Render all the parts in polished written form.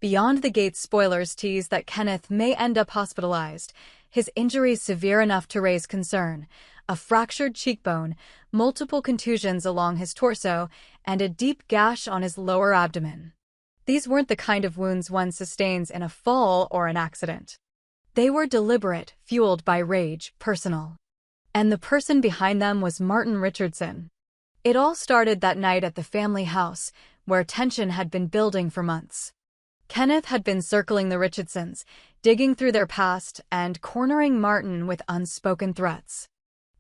Beyond the Gates spoilers tease that Kenneth may end up hospitalized, his injuries severe enough to raise concern: a fractured cheekbone, multiple contusions along his torso, and a deep gash on his lower abdomen. These weren't the kind of wounds one sustains in a fall or an accident. They were deliberate, fueled by rage, personal. And the person behind them was Martin Richardson. It all started that night at the family house, where tension had been building for months. Kenneth had been circling the Richardsons, digging through their past and cornering Martin with unspoken threats.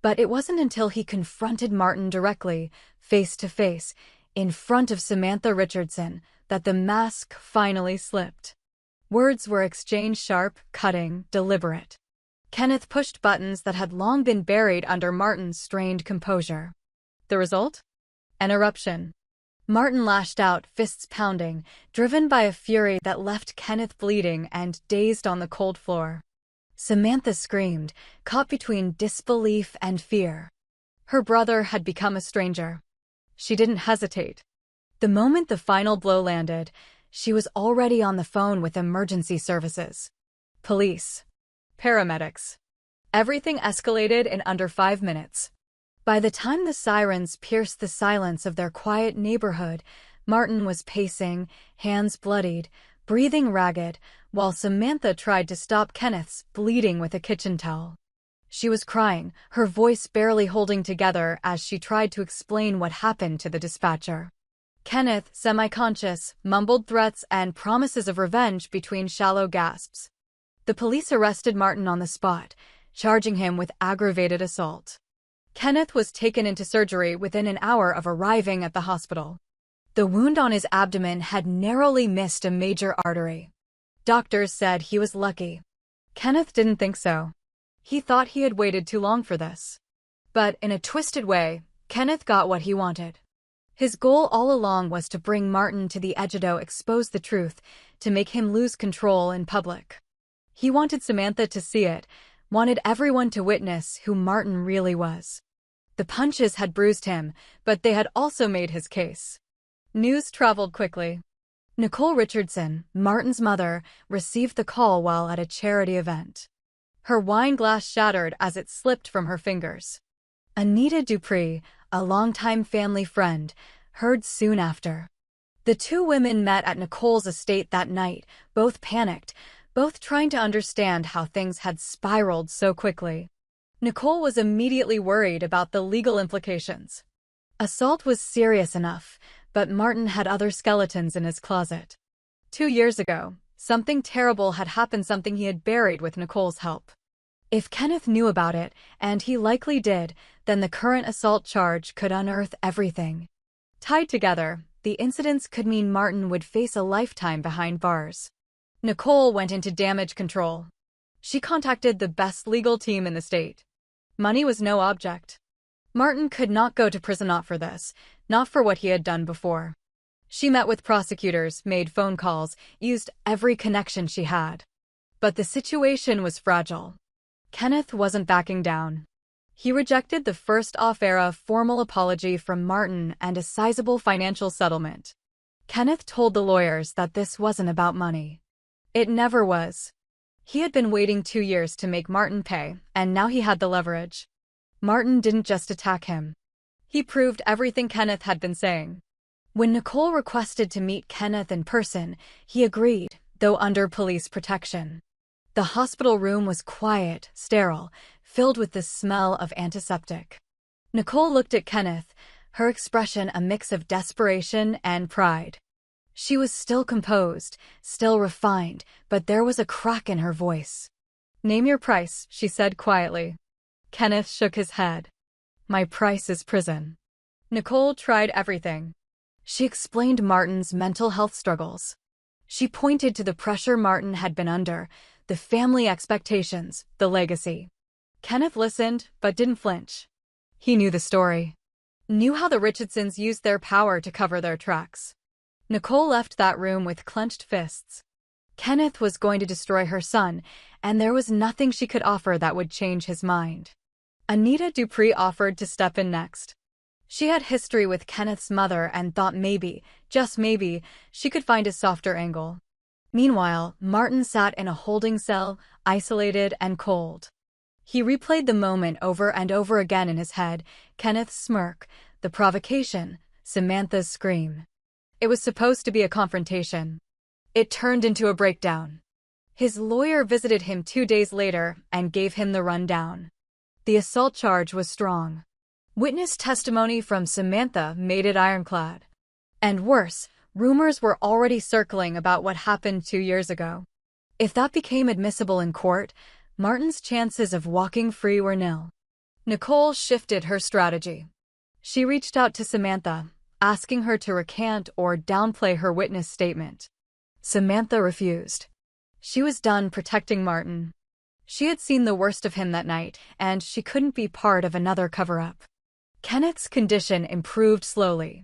But it wasn't until he confronted Martin directly, face to face, in front of Samantha Richardson, that the mask finally slipped. Words were exchanged sharp, cutting, deliberate. Kenneth pushed buttons that had long been buried under Martin's strained composure. The result? An eruption. Martin lashed out, fists pounding, driven by a fury that left Kenneth bleeding and dazed on the cold floor. Samantha screamed, caught between disbelief and fear. Her brother had become a stranger. She didn't hesitate. The moment the final blow landed, she was already on the phone with emergency services. Police. Paramedics. Everything escalated in under 5 minutes. By the time the sirens pierced the silence of their quiet neighborhood, Martin was pacing, hands bloodied, breathing ragged, while Samantha tried to stop Kenneth's bleeding with a kitchen towel. She was crying, her voice barely holding together as she tried to explain what happened to the dispatcher. Kenneth, semi-conscious, mumbled threats and promises of revenge between shallow gasps. The police arrested Martin on the spot, charging him with aggravated assault. Kenneth was taken into surgery within an hour of arriving at the hospital. The wound on his abdomen had narrowly missed a major artery. Doctors said he was lucky. Kenneth didn't think so. He thought he had waited too long for this. But in a twisted way, Kenneth got what he wanted. His goal all along was to bring Martin to the edge, to expose the truth, to make him lose control in public. He wanted Samantha to see it, wanted everyone to witness who Martin really was. The punches had bruised him, but they had also made his case. News traveled quickly. Nicole Richardson, Martin's mother, received the call while at a charity event. Her wine glass shattered as it slipped from her fingers. Anita Dupree, a longtime family friend, heard soon after. The two women met at Nicole's estate that night, both panicked, both trying to understand how things had spiraled so quickly. Nicole was immediately worried about the legal implications. Assault was serious enough, but Martin had other skeletons in his closet. 2 years ago, something terrible had happened, something he had buried with Nicole's help. If Kenneth knew about it, and he likely did, then the current assault charge could unearth everything. Tied together, the incidents could mean Martin would face a lifetime behind bars. Nicole went into damage control. She contacted the best legal team in the state. Money was no object. Martin could not go to prison, not for this, not for what he had done before. She met with prosecutors, made phone calls, used every connection she had. But the situation was fragile. Kenneth wasn't backing down. He rejected the first off-era formal apology from Martin and a sizable financial settlement. Kenneth told the lawyers that this wasn't about money. It never was. He had been waiting 2 years to make Martin pay, and now he had the leverage. Martin didn't just attack him. He proved everything Kenneth had been saying. When Nicole requested to meet Kenneth in person, he agreed, though under police protection. The hospital room was quiet, sterile, filled with the smell of antiseptic. Nicole looked at Kenneth, her expression a mix of desperation and pride. She was still composed, still refined, but there was a crack in her voice. "Name your price," she said quietly. Kenneth shook his head. "My price is prison." Nicole tried everything. She explained Martin's mental health struggles. She pointed to the pressure Martin had been under, the family expectations, the legacy. Kenneth listened, but didn't flinch. He knew the story. Knew how the Richardsons used their power to cover their tracks. Nicole left that room with clenched fists. Kenneth was going to destroy her son, and there was nothing she could offer that would change his mind. Anita Dupree offered to step in next. She had history with Kenneth's mother and thought maybe, just maybe, she could find a softer angle. Meanwhile, Martin sat in a holding cell, isolated and cold. He replayed the moment over and over again in his head: Kenneth's smirk, the provocation, Samantha's scream. It was supposed to be a confrontation. It turned into a breakdown. His lawyer visited him 2 days later and gave him the rundown. The assault charge was strong. Witness testimony from Samantha made it ironclad. And worse, rumors were already circling about what happened 2 years ago. If that became admissible in court, Martin's chances of walking free were nil. Nicole shifted her strategy. She reached out to Samantha, asking her to recant or downplay her witness statement. Samantha refused. She was done protecting Martin. She had seen the worst of him that night, and she couldn't be part of another cover-up. Kenneth's condition improved slowly.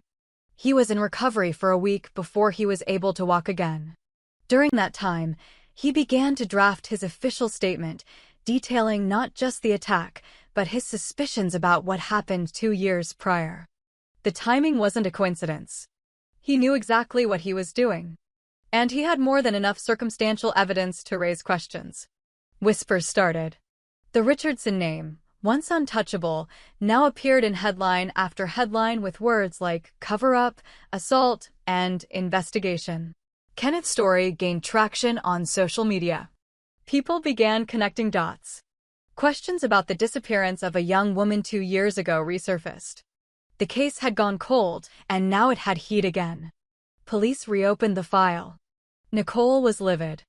He was in recovery for a week before he was able to walk again. During that time, he began to draft his official statement, detailing not just the attack, but his suspicions about what happened 2 years prior. The timing wasn't a coincidence. He knew exactly what he was doing. And he had more than enough circumstantial evidence to raise questions. Whispers started. The Richardson name, once untouchable, now appeared in headline after headline with words like cover-up, assault, and investigation. Kenneth's story gained traction on social media. People began connecting dots. Questions about the disappearance of a young woman 2 years ago resurfaced. The case had gone cold, and now it had heat again. Police reopened the file. Nicole was livid.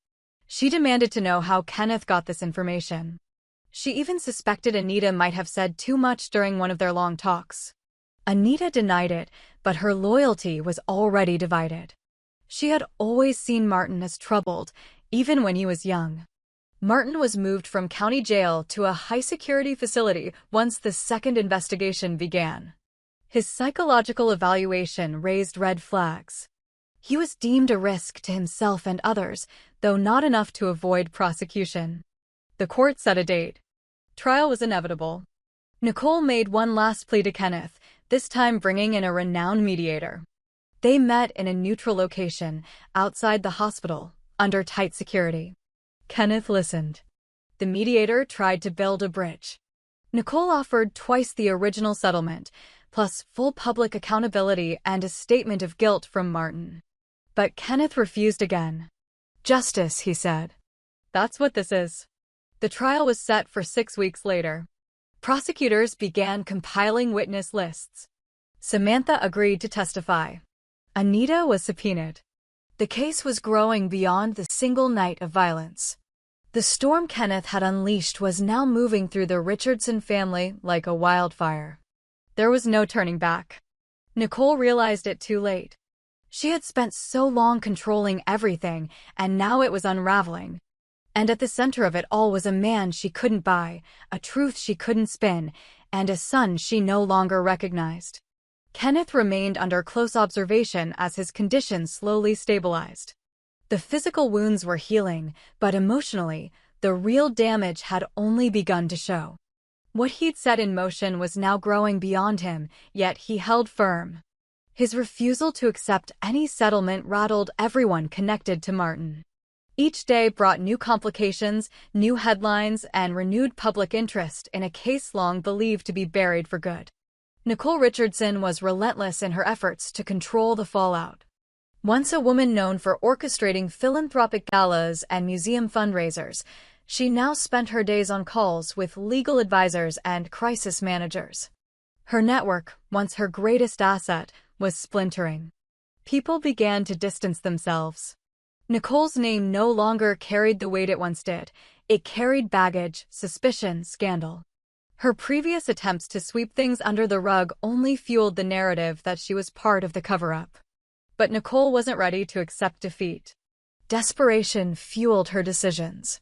She demanded to know how Kenneth got this information. She even suspected Anita might have said too much during one of their long talks. Anita denied it, but her loyalty was already divided. She had always seen Martin as troubled, even when he was young. Martin was moved from county jail to a high-security facility once the second investigation began. His psychological evaluation raised red flags. He was deemed a risk to himself and others, though not enough to avoid prosecution. The court set a date. Trial was inevitable. Nicole made one last plea to Kenneth, this time bringing in a renowned mediator. They met in a neutral location, outside the hospital, under tight security. Kenneth listened. The mediator tried to build a bridge. Nicole offered twice the original settlement, plus full public accountability and a statement of guilt from Martin. But Kenneth refused again. Justice, he said. That's what this is. The trial was set for 6 weeks later. Prosecutors began compiling witness lists. Samantha agreed to testify. Anita was subpoenaed. The case was growing beyond the single night of violence. The storm Kenneth had unleashed was now moving through the Richardson family like a wildfire. There was no turning back. Nicole realized it too late. She had spent so long controlling everything, and now it was unraveling. And at the center of it all was a man she couldn't buy, a truth she couldn't spin, and a son she no longer recognized. Kenneth remained under close observation as his condition slowly stabilized. The physical wounds were healing, but emotionally, the real damage had only begun to show. What he'd set in motion was now growing beyond him, yet he held firm. His refusal to accept any settlement rattled everyone connected to Martin. Each day brought new complications, new headlines, and renewed public interest in a case long believed to be buried for good. Nicole Richardson was relentless in her efforts to control the fallout. Once a woman known for orchestrating philanthropic galas and museum fundraisers, she now spent her days on calls with legal advisors and crisis managers. Her network, once her greatest asset, was splintering. People began to distance themselves. Nicole's name no longer carried the weight it once did. It carried baggage, suspicion, scandal. Her previous attempts to sweep things under the rug only fueled the narrative that she was part of the cover-up. But Nicole wasn't ready to accept defeat. Desperation fueled her decisions.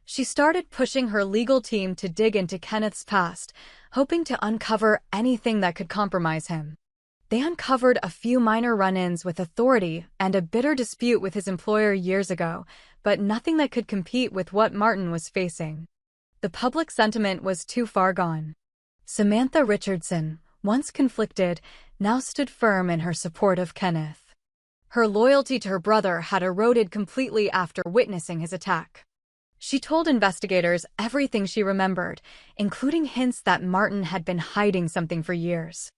She started pushing her legal team to dig into Kenneth's past, hoping to uncover anything that could compromise him. They uncovered a few minor run-ins with authority and a bitter dispute with his employer years ago, but nothing that could compete with what Martin was facing. The public sentiment was too far gone. Samantha Richardson, once conflicted, now stood firm in her support of Kenneth. Her loyalty to her brother had eroded completely after witnessing his attack. She told investigators everything she remembered, including hints that Martin had been hiding something for years.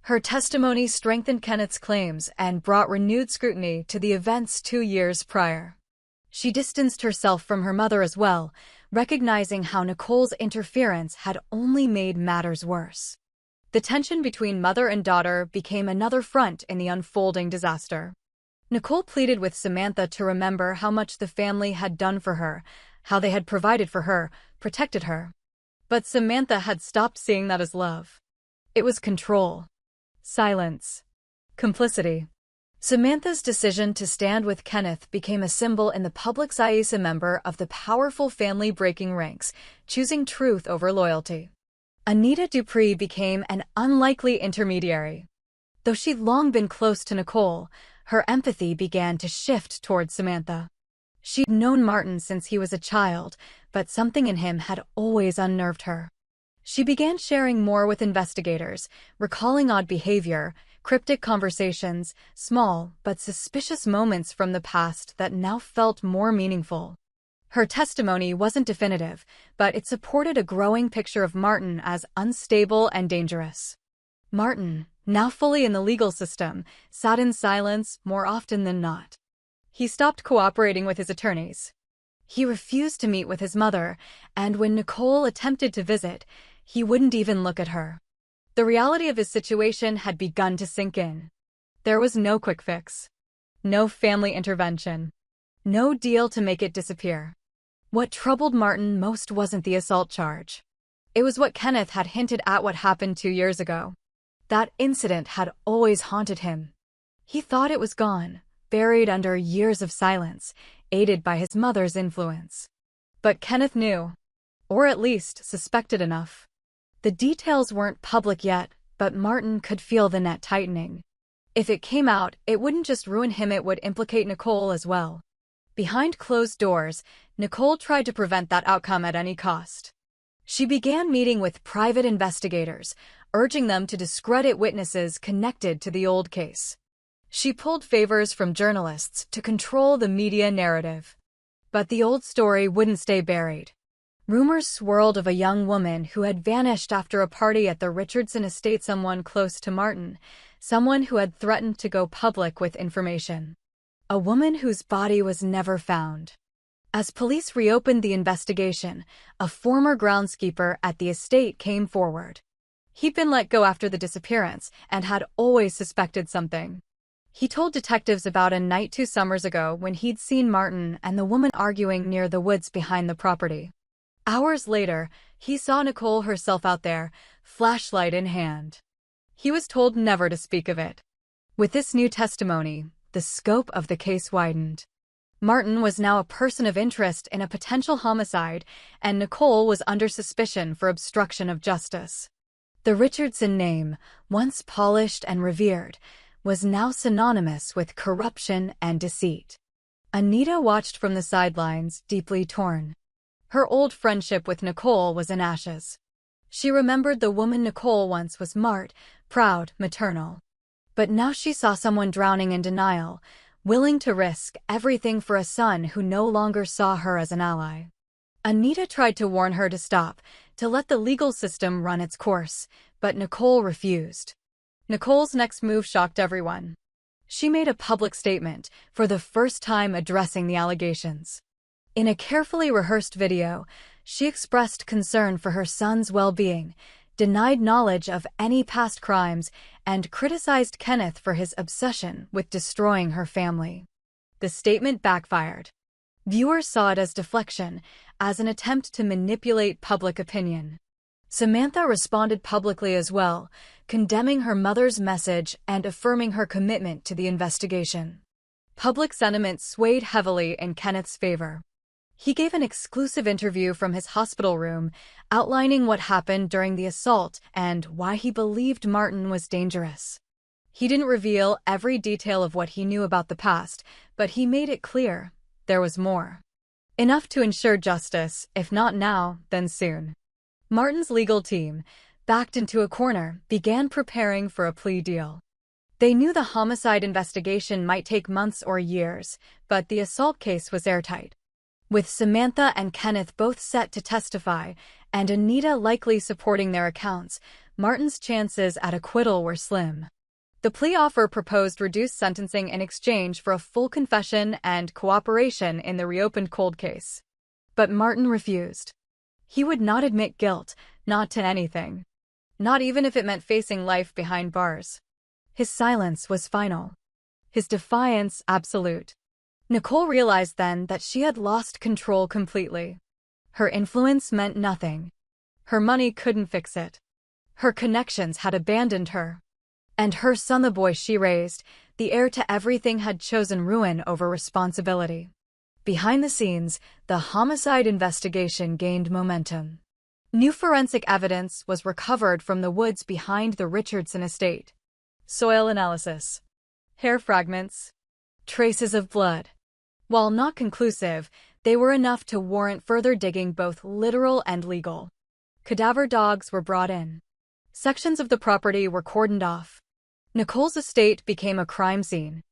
Her testimony strengthened Kenneth's claims and brought renewed scrutiny to the events 2 years prior. She distanced herself from her mother as well, recognizing how Nicole's interference had only made matters worse. The tension between mother and daughter became another front in the unfolding disaster. Nicole pleaded with Samantha to remember how much the family had done for her, how they had provided for her, protected her. But Samantha had stopped seeing that as love. It was control, silence, complicity. Samantha's decision to stand with Kenneth became a symbol in the public's eyes, a member of the powerful family breaking ranks, choosing truth over loyalty. Anita Dupree became an unlikely intermediary. Though she'd long been close to Nicole, her empathy began to shift toward Samantha. She'd known Martin since he was a child, but something in him had always unnerved her. She began sharing more with investigators, recalling odd behavior, cryptic conversations, small but suspicious moments from the past that now felt more meaningful. Her testimony wasn't definitive, but it supported a growing picture of Martin as unstable and dangerous. Martin, now fully in the legal system, sat in silence more often than not. He stopped cooperating with his attorneys. He refused to meet with his mother, and when Nicole attempted to visit, he wouldn't even look at her. The reality of his situation had begun to sink in. There was no quick fix. No family intervention. No deal to make it disappear. What troubled Martin most wasn't the assault charge. It was what Kenneth had hinted at what happened 2 years ago. That incident had always haunted him. He thought it was gone, buried under years of silence, aided by his mother's influence. But Kenneth knew, or at least suspected enough. The details weren't public yet, but Martin could feel the net tightening. If it came out, it wouldn't just ruin him, it would implicate Nicole as well. Behind closed doors, Nicole tried to prevent that outcome at any cost. She began meeting with private investigators, urging them to discredit witnesses connected to the old case. She pulled favors from journalists to control the media narrative. But the old story wouldn't stay buried. Rumors swirled of a young woman who had vanished after a party at the Richardson estate, someone close to Martin, someone who had threatened to go public with information. A woman whose body was never found. As police reopened the investigation, a former groundskeeper at the estate came forward. He'd been let go after the disappearance and had always suspected something. He told detectives about a night 2 summers ago when he'd seen Martin and the woman arguing near the woods behind the property. Hours later, he saw Nicole herself out there, flashlight in hand. He was told never to speak of it. With this new testimony, the scope of the case widened. Martin was now a person of interest in a potential homicide, and Nicole was under suspicion for obstruction of justice. The Richardson name, once polished and revered, was now synonymous with corruption and deceit. Anita watched from the sidelines, deeply torn. Her old friendship with Nicole was in ashes. She remembered the woman Nicole once was: smart, proud, maternal. But now she saw someone drowning in denial, willing to risk everything for a son who no longer saw her as an ally. Anita tried to warn her to stop, to let the legal system run its course, but Nicole refused. Nicole's next move shocked everyone. She made a public statement, for the first time addressing the allegations. In a carefully rehearsed video, she expressed concern for her son's well-being, denied knowledge of any past crimes, and criticized Kenneth for his obsession with destroying her family. The statement backfired. Viewers saw it as deflection, as an attempt to manipulate public opinion. Samantha responded publicly as well, condemning her mother's message and affirming her commitment to the investigation. Public sentiment swayed heavily in Kenneth's favor. He gave an exclusive interview from his hospital room, outlining what happened during the assault and why he believed Martin was dangerous. He didn't reveal every detail of what he knew about the past, but he made it clear there was more. Enough to ensure justice, if not now, then soon. Martin's legal team, backed into a corner, began preparing for a plea deal. They knew the homicide investigation might take months or years, but the assault case was airtight. With Samantha and Kenneth both set to testify, and Anita likely supporting their accounts, Martin's chances at acquittal were slim. The plea offer proposed reduced sentencing in exchange for a full confession and cooperation in the reopened cold case. But Martin refused. He would not admit guilt, not to anything. Not even if it meant facing life behind bars. His silence was final. His defiance absolute. Nicole realized then that she had lost control completely. Her influence meant nothing. Her money couldn't fix it. Her connections had abandoned her. And her son, the boy she raised, the heir to everything, had chosen ruin over responsibility. Behind the scenes, the homicide investigation gained momentum. New forensic evidence was recovered from the woods behind the Richardson estate. Soil analysis. Hair fragments. Traces of blood. While not conclusive, they were enough to warrant further digging, both literal and legal. Cadaver dogs were brought in. Sections of the property were cordoned off. Nicole's estate became a crime scene.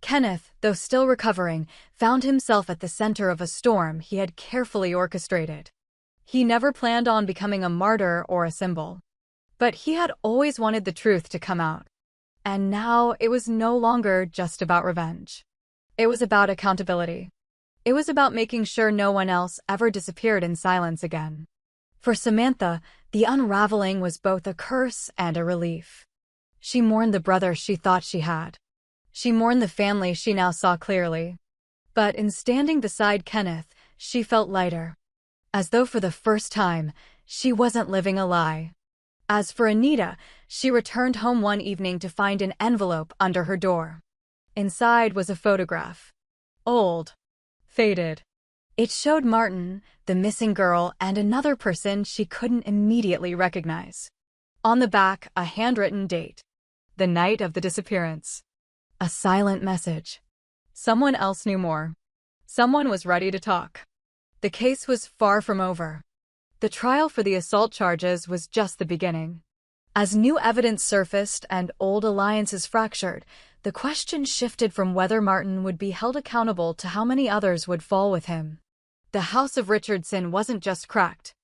Kenneth, though still recovering, found himself at the center of a storm he had carefully orchestrated. He never planned on becoming a martyr or a symbol. But he had always wanted the truth to come out. And now it was no longer just about revenge. It was about accountability. It was about making sure no one else ever disappeared in silence again. For Samantha, the unraveling was both a curse and a relief. She mourned the brother she thought she had. She mourned the family she now saw clearly. But in standing beside Kenneth, she felt lighter. As though for the first time, she wasn't living a lie. As for Anita, she returned home one evening to find an envelope under her door. Inside was a photograph. Old. Faded. It showed Martin, the missing girl, and another person she couldn't immediately recognize. On the back, a handwritten date. The night of the disappearance. A silent message. Someone else knew more. Someone was ready to talk. The case was far from over. The trial for the assault charges was just the beginning. As new evidence surfaced and old alliances fractured, the question shifted from whether Martin would be held accountable to how many others would fall with him. The house of Richardson wasn't just cracked.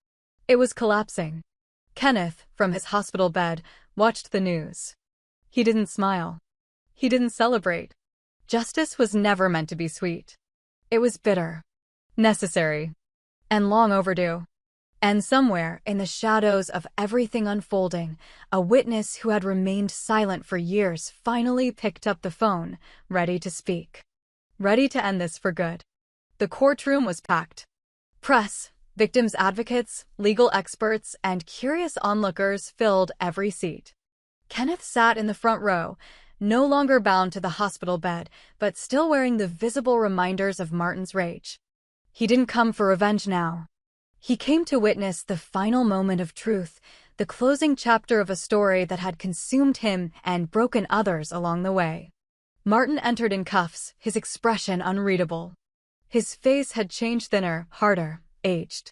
It was collapsing. Kenneth, from his hospital bed, watched the news. He didn't smile. He didn't celebrate. Justice was never meant to be sweet. It was bitter. Necessary. And long overdue. And somewhere, in the shadows of everything unfolding, a witness who had remained silent for years finally picked up the phone, ready to speak. Ready to end this for good. The courtroom was packed. Press, victims' advocates, legal experts, and curious onlookers filled every seat. Kenneth sat in the front row, no longer bound to the hospital bed, but still wearing the visible reminders of Martin's rage. He didn't come for revenge now. He came to witness the final moment of truth, the closing chapter of a story that had consumed him and broken others along the way. Martin entered in cuffs, his expression unreadable. His face had changed, thinner, harder, aged.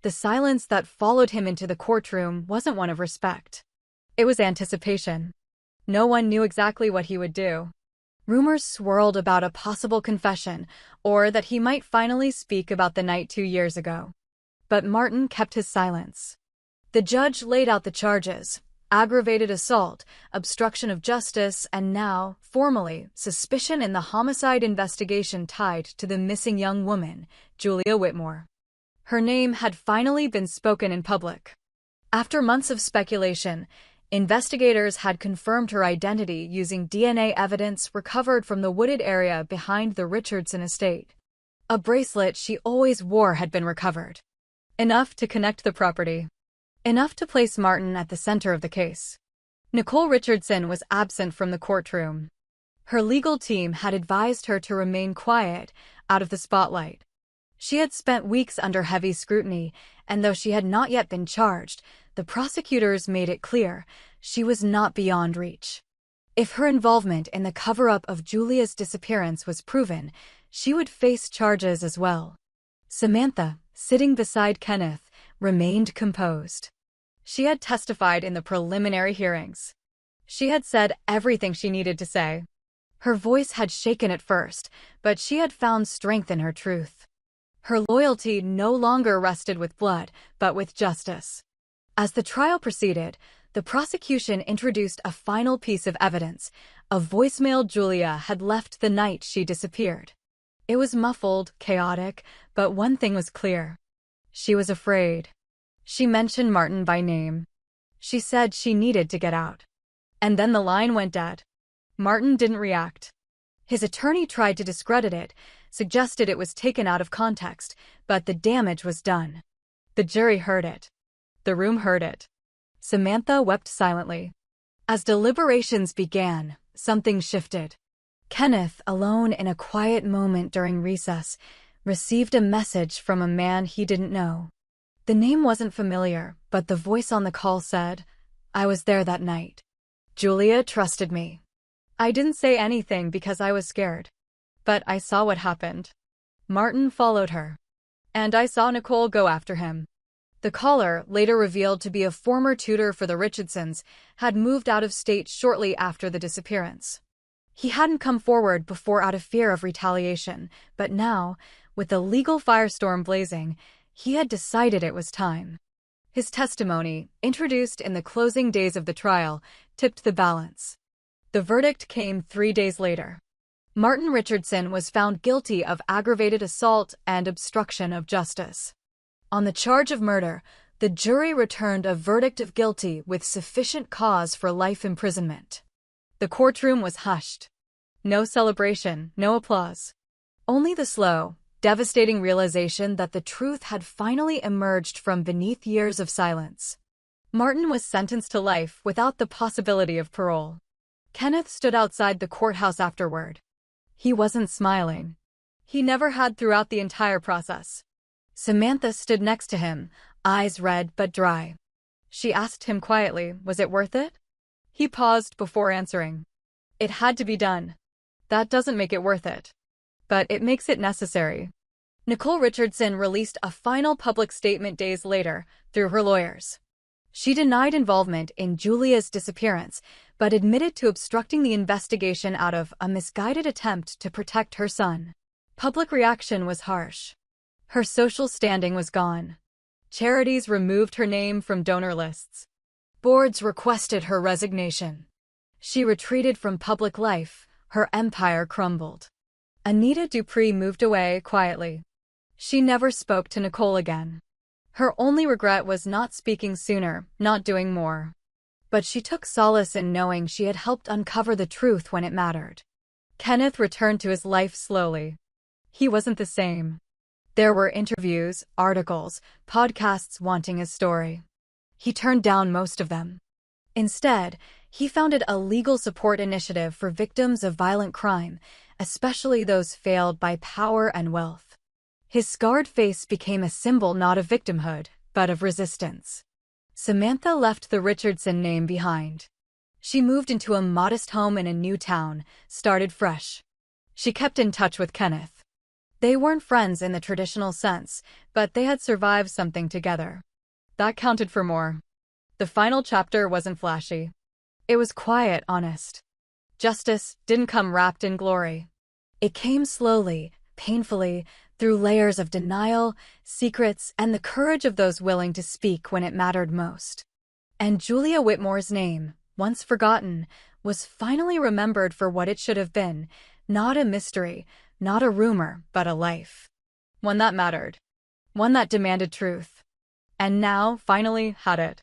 The silence that followed him into the courtroom wasn't one of respect. It was anticipation. No one knew exactly what he would do. Rumors swirled about a possible confession, or that he might finally speak about the night 2 years ago. But Martin kept his silence. The judge laid out the charges: aggravated assault, obstruction of justice, and now, formally, suspicion in the homicide investigation tied to the missing young woman, Julia Whitmore. Her name had finally been spoken in public. After months of speculation, investigators had confirmed her identity using DNA evidence recovered from the wooded area behind the Richardson estate. A bracelet she always wore had been recovered. Enough to connect the property. Enough to place Martin at the center of the case. Nicole Richardson was absent from the courtroom. Her legal team had advised her to remain quiet, out of the spotlight. She had spent weeks under heavy scrutiny, and though she had not yet been charged, the prosecutors made it clear she was not beyond reach. If her involvement in the cover-up of Julia's disappearance was proven, she would face charges as well. Samantha, sitting beside Kenneth, remained composed. She had testified in the preliminary hearings. She had said everything she needed to say. Her voice had shaken at first, but she had found strength in her truth. Her loyalty no longer rested with blood, but with justice. As the trial proceeded, the prosecution introduced a final piece of evidence, a voicemail Julia had left the night she disappeared. It was muffled, chaotic, but one thing was clear. She was afraid. She mentioned Martin by name. She said she needed to get out. And then the line went dead. Martin didn't react. His attorney tried to discredit it, suggested it was taken out of context, but the damage was done. The jury heard it. The room heard it. Samantha wept silently. As deliberations began, something shifted. Kenneth, alone in a quiet moment during recess, received a message from a man he didn't know. The name wasn't familiar, but the voice on the call said, "I was there that night. Julia trusted me. I didn't say anything because I was scared. But I saw what happened. Martin followed her. And I saw Nicole go after him." The caller, later revealed to be a former tutor for the Richardsons, had moved out of state shortly after the disappearance. He hadn't come forward before out of fear of retaliation, but now, with the legal firestorm blazing, he had decided it was time. His testimony, introduced in the closing days of the trial, tipped the balance. The verdict came 3 days later. Martin Richardson was found guilty of aggravated assault and obstruction of justice. On the charge of murder, the jury returned a verdict of guilty with sufficient cause for life imprisonment. The courtroom was hushed. No celebration, no applause. Only the slow, devastating realization that the truth had finally emerged from beneath years of silence. Martin was sentenced to life without the possibility of parole. Kenneth stood outside the courthouse afterward. He wasn't smiling. He never had throughout the entire process. Samantha stood next to him, eyes red but dry. She asked him quietly, was it worth it? He paused before answering. It had to be done. That doesn't make it worth it. But it makes it necessary. Nicole Richardson released a final public statement days later, through her lawyers. She denied involvement in Julia's disappearance, but admitted to obstructing the investigation out of a misguided attempt to protect her son. Public reaction was harsh. Her social standing was gone. Charities removed her name from donor lists. Boards requested her resignation. She retreated from public life, her empire crumbled. Anita Dupree moved away quietly. She never spoke to Nicole again. Her only regret was not speaking sooner, not doing more. But she took solace in knowing she had helped uncover the truth when it mattered. Kenneth returned to his life slowly. He wasn't the same. There were interviews, articles, podcasts wanting his story. He turned down most of them. Instead, he founded a legal support initiative for victims of violent crime, especially those failed by power and wealth. His scarred face became a symbol not of victimhood, but of resistance. Samantha left the Richardson name behind. She moved into a modest home in a new town, started fresh. She kept in touch with Kenneth. They weren't friends in the traditional sense, but they had survived something together. That counted for more. The final chapter wasn't flashy. It was quiet, honest. Justice didn't come wrapped in glory. It came slowly, painfully, through layers of denial, secrets, and the courage of those willing to speak when it mattered most. And Julia Whitmore's name, once forgotten, was finally remembered for what it should have been, not a mystery, not a rumor, but a life. One that mattered. One that demanded truth. And now, finally, had it.